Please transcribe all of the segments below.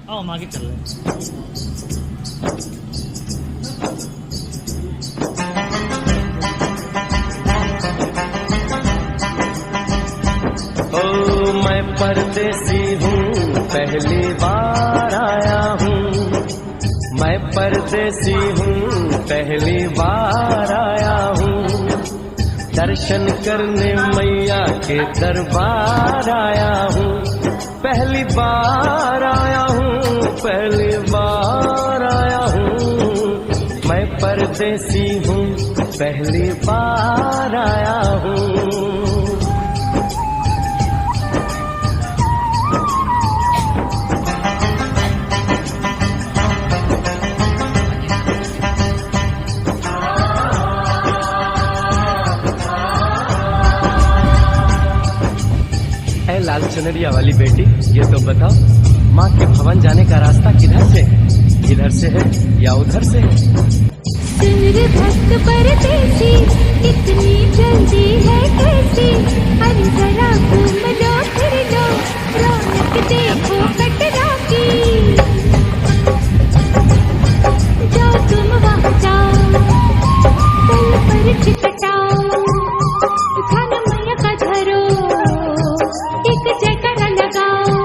आओ हम आगे चल रहे हैं। ओ मैं परदेसी हूँ, पहली बार आया हूँ। मैं परदेसी हूँ, पहली बार आया हूँ। दर्शन करने मैया के दरबार आया हूँ। पहली बार आया हूँ, पहली बार आया हूँ। मैं परदेसी हूँ, पहली बार आया हूँ। लाल चुनरिया वाली बेटी, ये तो बताओ माँ के भवन जाने का रास्ता किधर से? इधर से है या उधर से है? सुन रे भक्त परदेसी, इतनी जल्दी है कैसी? अरे जरा घूम लो फिर लो, रौनक देखो कटरा की। जाओ तुम वहाँ जाओ, पल पर चिपटाओ, खाना मैया का धरो, एक जयकारा लगाओ।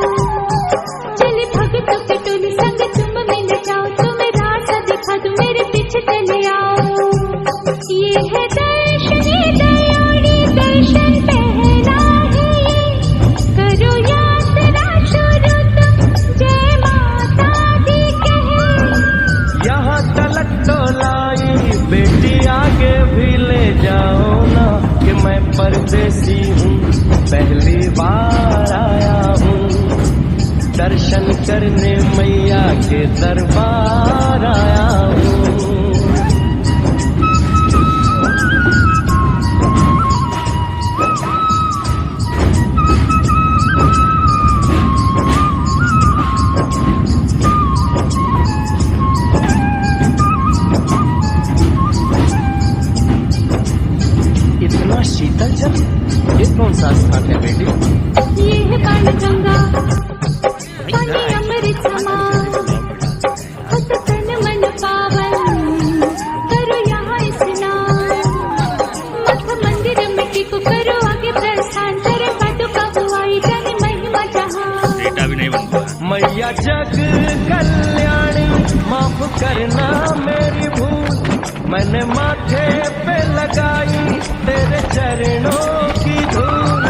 चले भगतों के टोली संग तुम मिल जाओ, तुम्हें रास्ता दिखा दूं, मेरे पीछे चले आओ। ये है दर्शन दयाड़ी, दर्शन पहला है ये, करो यात्रा शुरू तुम, जय माता दी कहे। यहाँ तलक तो लाई बेटी, आगे भी ले जाओ ना, कि मैं परदेसी हूँ, पहली बार आया हूँ। दर्शन करने मैया के दरबार आया हूँ। इतना शीतल जल, ये कौन सा स्थान है बेटी? ये है बाणगंगा, पानी अमृत समान, होत तन मन पावन, करो यहाँ स्नान। मठ मंदिर मिट्टी को करो आगे प्रस्थान, करे पादुका हुआई जाने महिमा जहाँ। बेटा भी नहीं बनता। मैया जग कल्याणी, माफ करना मेरी भूल, मैंने माथे पे लगाई तेरे चरणों की धूल।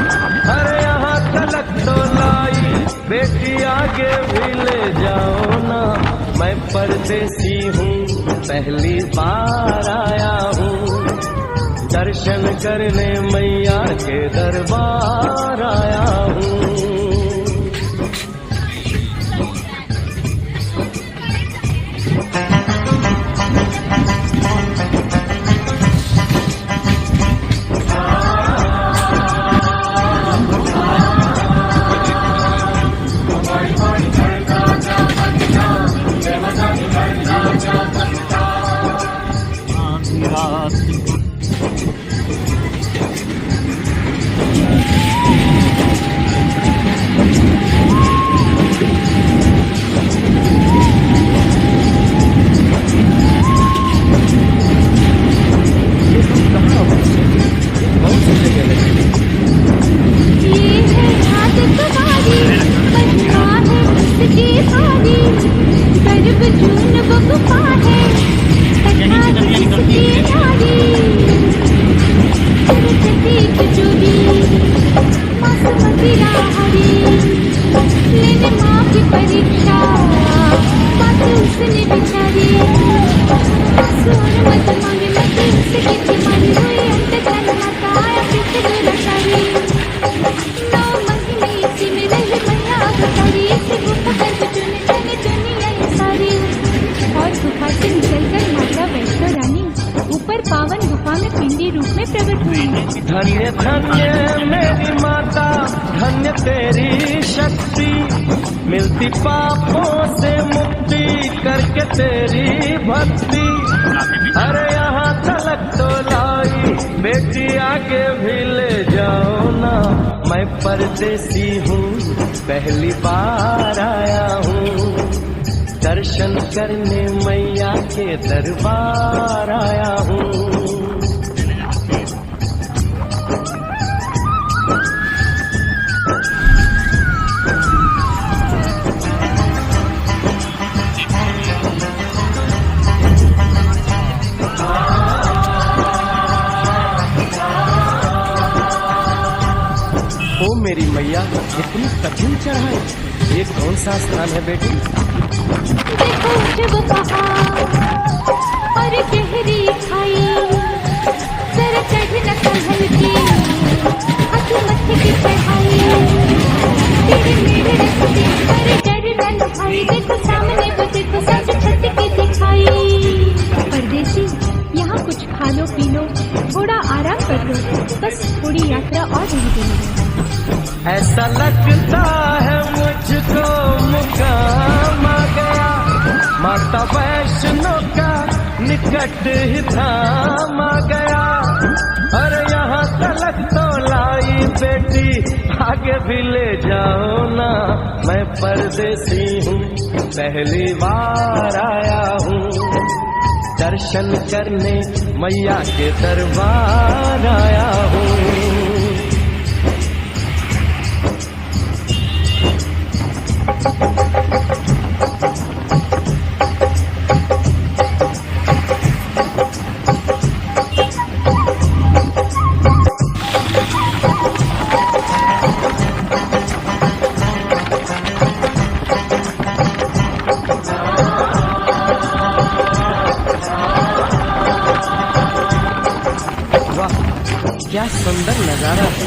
अरे यहाँ तलक तो लाई बेटी, आगे भी ले जाओ ना, मैं परदेसी हूँ, पहली बार आया हूँ। दर्शन करने मैया के दरबार आया हूँ। धन्य धन्य मेरी माता, धन्य तेरी शक्ति, मिलती पापों से मुक्ति करके तेरी भक्ति। अरे यहाँ तलक तो लाई बेटी, आगे भी ले जाओ ना, मैं परदेसी हूँ, पहली बार आया हूँ। दर्शन करने मैया के दरबार आया हूँ। ओ मेरी मैया, इतनी कठिन चढ़ाई, ये कौन सा स्थान है बेटी? देखो जब पहाड़ और गहरी खाई, जरा चढ़ना संभल के, हाथी मत्थे की चढ़ाई, तेरे मेरे रास्ते पर डर न भाई, देखो सामने वो देखो सब छत की दिखाई। परदेसी, यहाँ कुछ खा लो पी लो, थोड़ा आराम कर लो, बस थोड़ी यात्रा और रह गई। ऐसा लगता है मुझको मुकाम आ गया, माता वैष्णो का निकट ही धाम आ गया। अरे यहाँ तलक तो लाई बेटी, आगे भी ले जाओ ना, मैं परदेसी हूँ, पहली बार आया हूँ। दर्शन करने मैया के दरबार आया हूँ। क्या सुंदर नजारा है।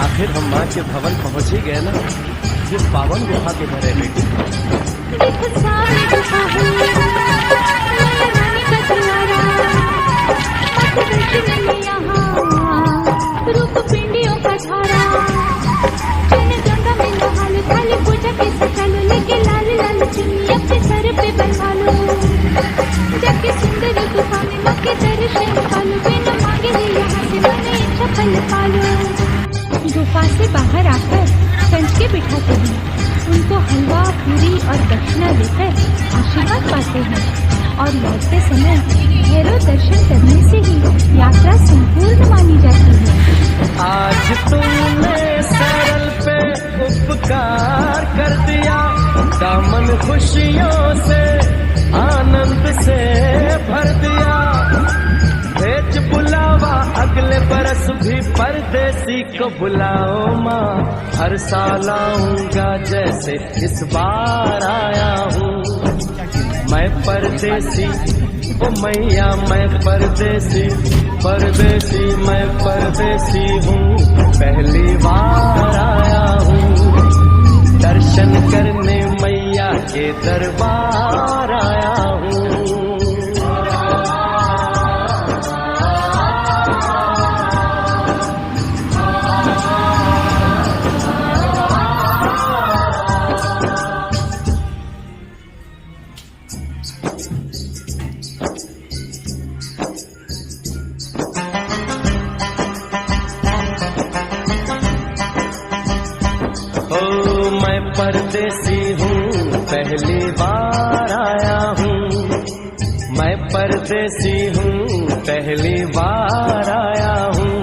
आखिर हम माँ के भवन पहुँच ही गए ना। ये पावन गुफा किधर है बेटी? रूप पिंडियों का धारा, गंगा में नहा लो, थाली पूजा के सजा लो, लेके लाल लाल चुन्नी अपने सर पे बंधा लो, जाके सुंदर गुफा में माँ के दर्शन पालो, बिना मांगे ही यहाँ से मैंने इच्छा फल पालो। गुफा से बाहर आकर कंच के बिठाते हैं, उनको हलवा पूरी और दक्षिणा देकर आशीर्वाद पाते हैं और लौटते समय भैरव दर्शन करने से ही यात्रा संपूर्ण मानी जाती है। आज तुमने सरल पे उपकार कर दिया, दामन खुशियों से आनंद से भर दिया। भेज बुलावा अगले बरस भी परदेसी को बुलाओ माँ, हर साल आऊंगा जैसे इस बार आया हूँ। मैं परदेसी ओ मैया, मैं परदेसी, परदेसी मैं परदेसी हूँ, पहली बार आया हूँ। दर्शन करने मैया के दरबार आया हूँ। परदेसी हूँ, पहली बार आया हूँ। मैं परदेसी हूँ, पहली बार आया हूँ।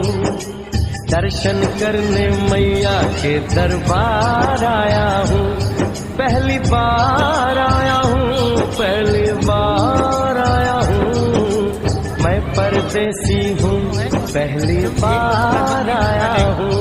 दर्शन करने मैया के दरबार आया हूँ, पहली बार आया हूँ, पहली बार आया हूँ। मैं परदेसी हूँ, पहली बार आया हूँ।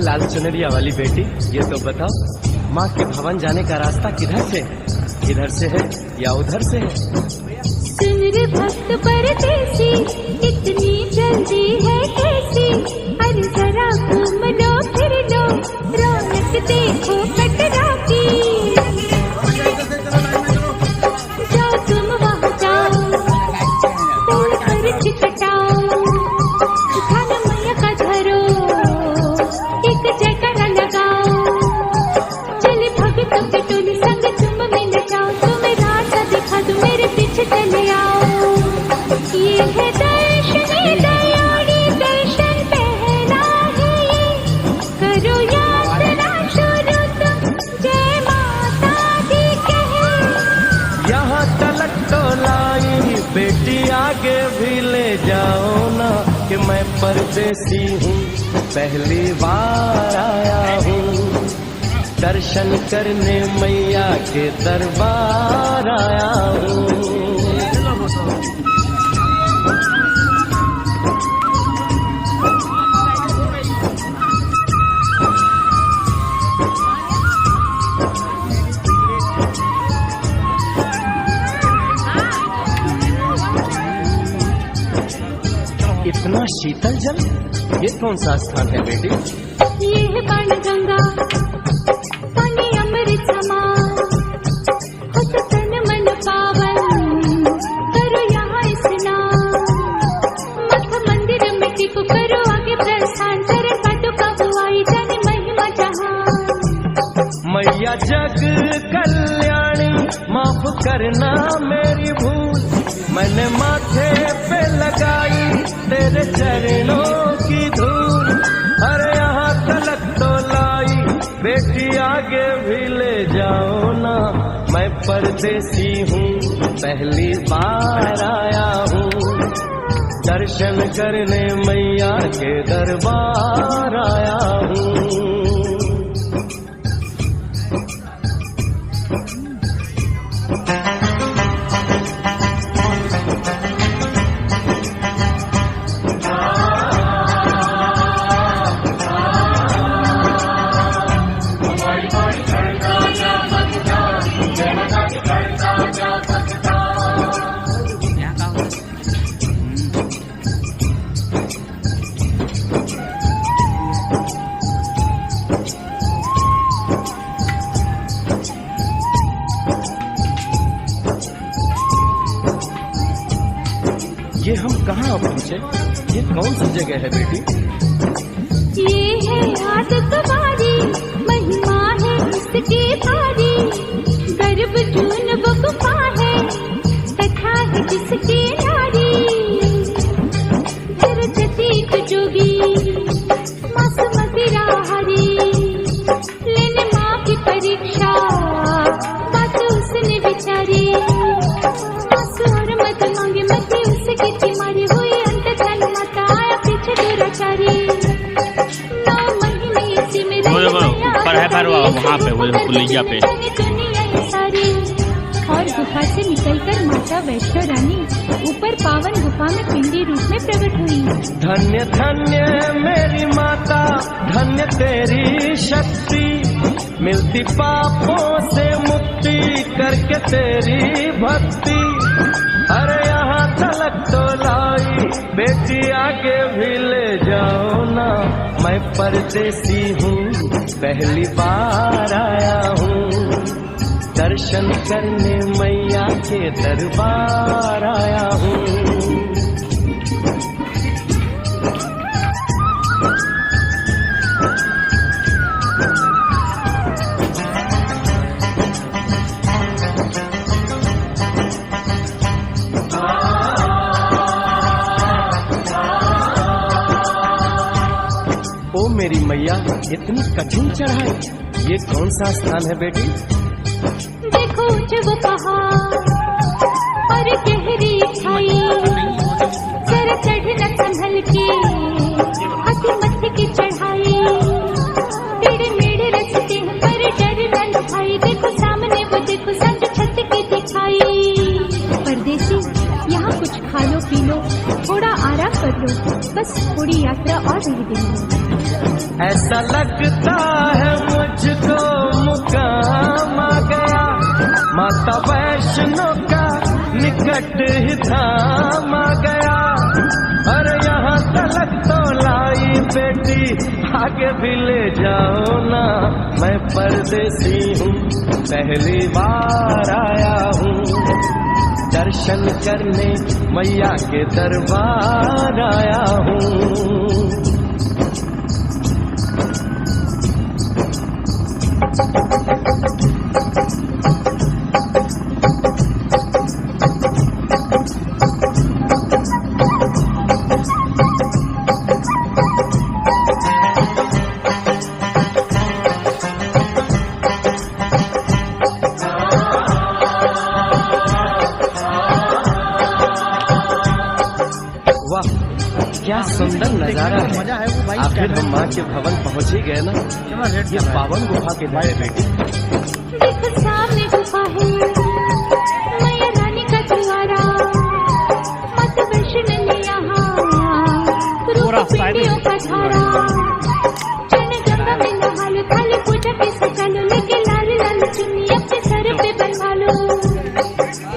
लाल चुनरिया वाली बेटी, ये तो बताओ माँ के भवन जाने का रास्ता किधर से है? इधर से है या उधर से है? सुन रे भक्त परदेसी, इतनी जल्दी है कैसी? अरे जरा घूम लो फिर लो, रौनक देखो कटरा की। जाओ तुम वहाँ जाओ, तोड़ कर छिटटाओ, खाना मैया का धरो, एक जयकारा लगाओ, चले भगत परदेसी हूँ, पहली बार आया हूँ, दर्शन करने मैया के दरबार आया हूँ। इतना शीतल जल, ये कौन सा स्थान है बेटी? ये है बाण गंगा, पानी अमृत समा, हो तो तन मन पावन, करो यहाँ स्नान। मठ मंदिर में टिको, करो आगे प्रस्थान, चरण पादुका हुआई जाने महिमा जहां। मैया जग कल्याणी, माफ करना मेरी भूल, मैंने माथे पे लगाई तेरे चरणों की धूल। अरे यहाँ तलक तो लाई, बेटी आगे भी ले जाओ ना, मैं परदेसी हूँ, पहली बार आया हूँ, दर्शन करने मैया के दरबार आया हूँ। ये हम कहाँ पहुँचे? ये कौन सी जगह है बेटी? ये है आदत वारी, महिमा है इसकी भारी, गर्भ जून वो गुफा है, कथा है जिसकी नारी। सरस्वती को जोगी, मासूमती राहरी, लेने माँ की परीक्षा, बात उसने विचारी। आंसू और मत मांगे, मत उसकी तुम्हारी हुई, अंत धन माता आया पीछे दुराचारी। नौ महीने इसी में वहाँ पे वो पुलिया पे सारी। और गुफा से निकलकर माता वैष्णो रानी ऊपर पावन गुफा में पिंडी रूप में प्रकट हुई। धन्य धन्य मेरी माता, धन्य तेरी शक्ति, मिलती पापों से मुक्ति करके तेरी भक्ति। अरे यहाँ तलक तो लाई, बेटी आगे भी ले जाओ ना, मैं परदेसी हूँ, पहली बार आया हूँ, दर्शन करने मैया के दरबार आया हूँ। ओ मेरी मैया, इतनी कठिन चढ़ाई, ये कौन सा स्थान है बेटी? देखो वो पहाड़ और गहरी खाई, जरा चढ़ना संभल के, हाथी मत्थे की चढ़ाई। टेढ़े मेढ़े रास्ते हैं पर डर न भाई, देखो सामने वो देखो संग छत की दिखाई। परदेसी यहाँ कुछ खा लो पी लो, थोड़ा आराम कर लो, बस थोड़ी यात्रा और रह गई। ऐसा लगता है मुझको मुकाम आ गया, माता वैष्णो का निकट ही धाम आ गया। अरे यहाँ तलक तो लाई, बेटी आगे भी ले जाओ ना, मैं परदेसी हूँ, पहली बार आया हूँ, दर्शन करने मैया के दरबार आया हूँ। सुंदर नजारा है। आखिर हम माँ के भवन पहुँच ही गए ना। ये पावन गुफा के बारे बेटी। देखो सामने गुफा है, मैया रानी का द्वारा, मत वैष्णो ने यहाँ रूप पिंडियों का धारा। चरण गंगा में नहा लो, थाली पूजा के सजा लो, लेके लाल लाल चुन्नी अपने सर पे बनवा लो।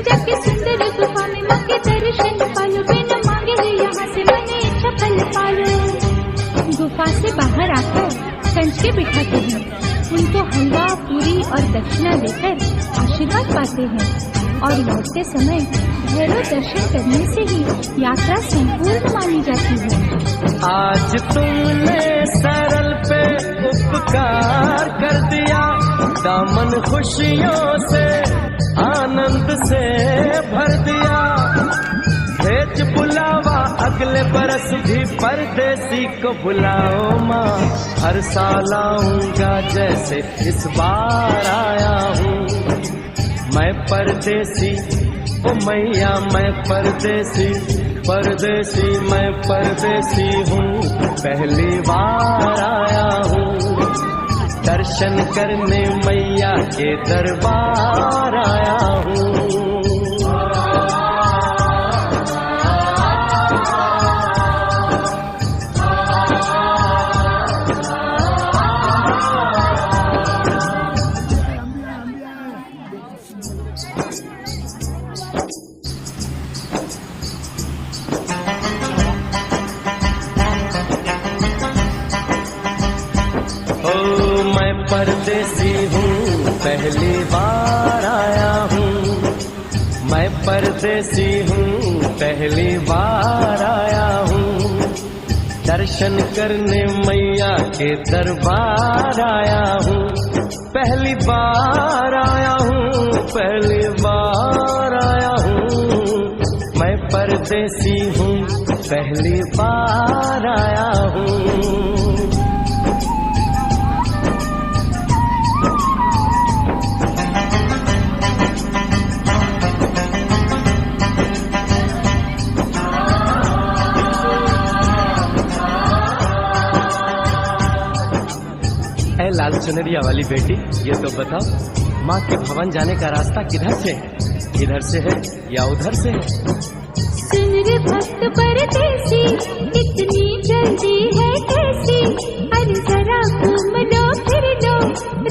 जाके सुंदर गुफा में माँ के दर्शन पालो, बिना मांगे ही यहाँ से मैंने इच्छा फल पालो। गुफा से बाहर आकर कंच के बिठाते हैं, उनको हलवा पूरी और दक्षिणा देकर आशीर्वाद पाते हैं और लौटते समय भैरव दर्शन करने से ही यात्रा संपूर्ण मानी जाती है। आज तुमने सरल पे उपकार कर दिया, दामन खुशियों से आनंद से भर दिया। भेज बुलावा अगले बरस भी परदेसी को बुलाओ माँ, हर साल आऊंगा जैसे इस बार आया हूँ। मैं परदेसी ओ मैया, मैं परदेसी, परदेसी मैं परदेसी हूँ, पहली बार आया हूँ। दर्शन करने मैया के दरबार आया हूँ। परदेसी हूँ, पहली बार आया हूँ। मैं परदेसी हूँ, पहली बार आया हूँ। दर्शन करने मैया के दरबार आया हूँ, पहली बार आया हूँ, पहली बार आया हूँ। मैं परदेसी हूँ, पहली बार आया हूँ। लाल चुनरिया वाली बेटी, ये तो बताओ माँ के भवन जाने का रास्ता किधर से है? इधर से है या उधर से है? सुन रे भक्त परदेसी, इतनी जल्दी है कैसी? अरे जरा घूम लो फिर लो,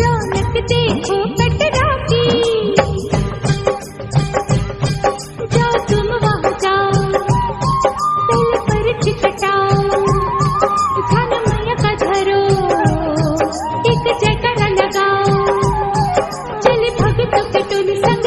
रौनक देखो कटरा की। जाओ तुम वहाँ जाओ, तल पर चिकटाओ, ध्यान मैया का धरो, एक जयकारा लगाओ। चले भक्तों के टोली संग